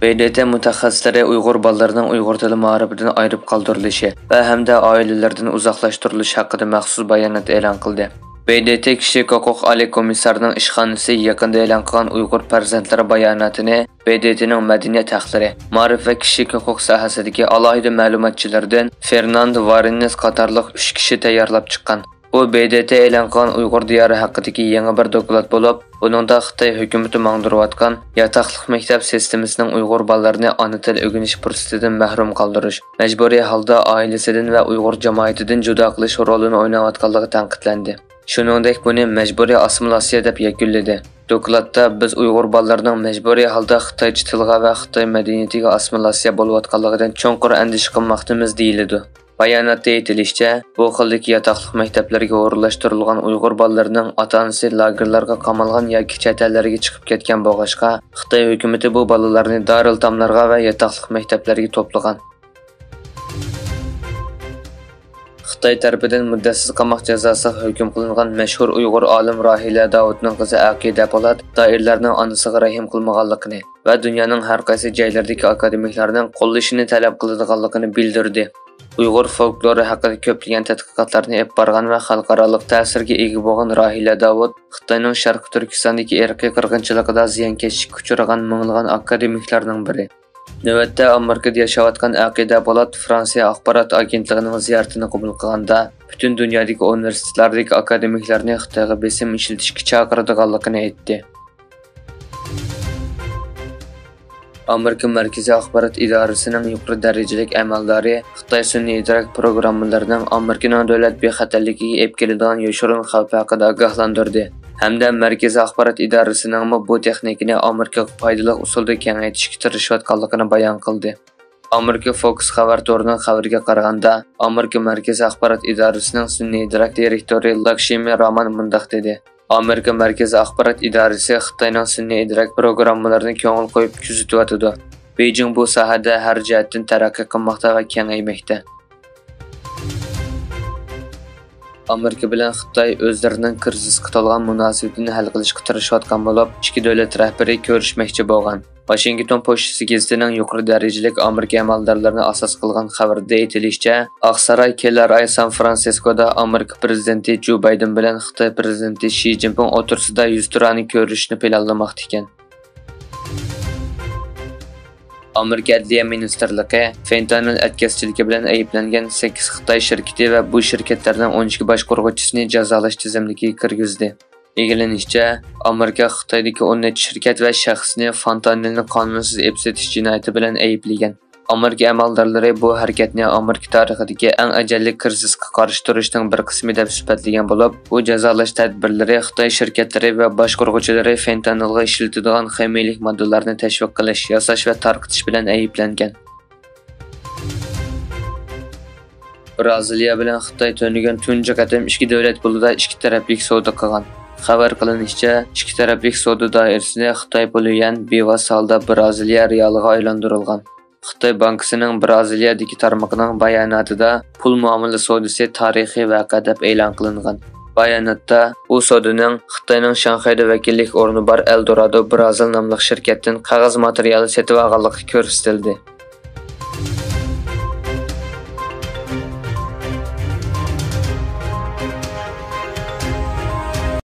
BDT mutaxassislari Uyg'ur bolalarının Uyg'ur tili ma'rifidan ayirib qoldirilishi va hamda oilalaridan uzoqlashtirilishi haqida maxsus bayonot e'lon qildi. BDT Kishilik huquq oliy komissarining ishxonasi yaqinda e'lon qilgan Uyg'ur farzandlari bayonotini BDTning madaniyat haqlari, ma'rif va kishilik huquq sohasidagi alohida ma'lumotchilardan Fernando Varines qatorliq 3 kishi tayyorlab chiqqan. Bu BDT e'lon qilgan Uyg'ur diyori haqidagi yangi bir doklad bo'lib, buningda Xitoy hukumati mangdirayotgan yatoqliq maktab sistemasining Uyg'ur bolalarini ona til o'rganish fursatidan mahrum qoldirish, majburiy holda oilasidan va Uyg'ur jamoatidan judo qilish rolini o'ynayotganligi tanqidlandi. Shuningdek, buni majburiy assimilyatsiya deb yakunladi. Dokladda biz Uyg'ur bolalarining majburiy holda Xitoycha tilga va Xitoy madaniyatiga assimilyatsiya bo'layotganligidan cho'nqur andisha qilmoqdamiz deyiladi. Bayonotda aytilishicha, bu xildagi yatoqliq maktablarga o'rinlashtirilgan Uyg'ur bolalarining ota-onasi lagerlarga qamalgan yoki chet ellarga chiqib ketgan bo'lg'achqa, Xitoy hukumatı bu bolalarni Darul-Tamlarga va yatoqliq maktablarga to'plagan. Xitoy tarafidan muddatsiz qamoq jazosiga hukm qilingan mashhur Uyg'ur olim Rahila Davudning qizi Aqida Po'lat doirlarning onasiga rahim qilmaganligini va dunyoning har qaysi joylaridagi akademiklarning qo'llashini talab qiladiganligini bildirdi. Uyg'ur folklori haqida ko'plagan tadqiqotlarni olib borgan va xalqaro ta'sirga ega bo'lgan Rahila Davud Xitoyning Sharq Turkistondagi irqiy qirg'inchiligida ziyonkashlikka uchragan minglagan akademiklarning biri. Navbatda Amerikada yashayotgan Aqida Po'lat Fransiya axborot agentligining ziyoratini qabul qilganda butun dunyodagi universitetlardagi akademiklarni Xitoyga besim ishlatishga chaqiradiganligini aytdi. Amerika Markaziy axborot idorasining yuqori darajalik amaldori Xitoy sun'iy idrok programmalarining Amerikaning davlat bexatarligiga olib keladigan yoshirin xavf haqida ogohlantirdi. Hamda Markaziy axborot idorasining bu texnikani Amerikaga foydali usulda kengaytirishga tirishayotganligini bayon qildi. Amerika Fox xabar to'rining xabariga qaraganda, Amerika Markaziy axborot idorasining sun'iy idrok direktori Lakshmi Raman mundaq dedi. Amerika Markaziy axborot idorasi Xitoyning sun'iy idrok programmalarini ko'ngil qo'yib kuzatyotdi. Beijing bu sohada har jihatdan taraqqiy qilmoqda va kengaymoqda. Amerika bilan Xitoy o'zlarining krizisga to'lgan munosabatini hal qilishga tirishayotgan bo'lib, ikki davlat rahbari ko'rishmoqchi bo'lgan. Washington pochtasi gazetining yuqori darajalik Amerika amaldorlarini asos qilgan xabarda aytilishicha, Oqsaroy kelar oy San Fransiskoda Amerika prezidenti Jo Bayden bilan Xitoy prezidenti Shi Jinping o'tirsida yuzturani ko'rishni planlamoqda ekan. Amerika Adliya Ministerligi fentanyl atkazchiligi bilan ayblangan 8 Xitoy shirkati va bu shirkatlarning 12 boshqaruvchisini jazolash tizimligiga kirgizdi. E'lanishicha, Amerika Xitoydagi 10 shirkat va shaxsni fentanilni qonunsiz epsetish jinoyati bilan ayblagan. Amerika amaldorlari bu harakatni Amerika tarixidagi eng ajalli krizisga qarshi turishning bir qismi deb sifatlagan bo'lib, bu jazolash tadbirlari Xitoy shirkatlari va boshqaruvchilari fentanilga ishlatadigan ximiylik moddalarni tashviq qilish, yasash va tarqatish bilan ayblangan. Braziliya bilan Xitoy to'nigan tunji qatam ikki davlat bo'lida ikki taraflik savdo qilgan. Xabar qilinishicha, ikki taraflik savdo doirasida Xitoy puli yan bevosita holda Braziliya realiga aylantirilgan. Xitoy bankasining Braziliyadagi tarmoqining bayonotida pul muomala savdosi tarixiy voqea deb e'lon qilingan. Bayonotda u savdoning Xitoyning Shanxayda vakillik o'rni bor Eldorado Brazil nomli shirkatdan qog'oz materiali sotib olganligi ko'rsatildi.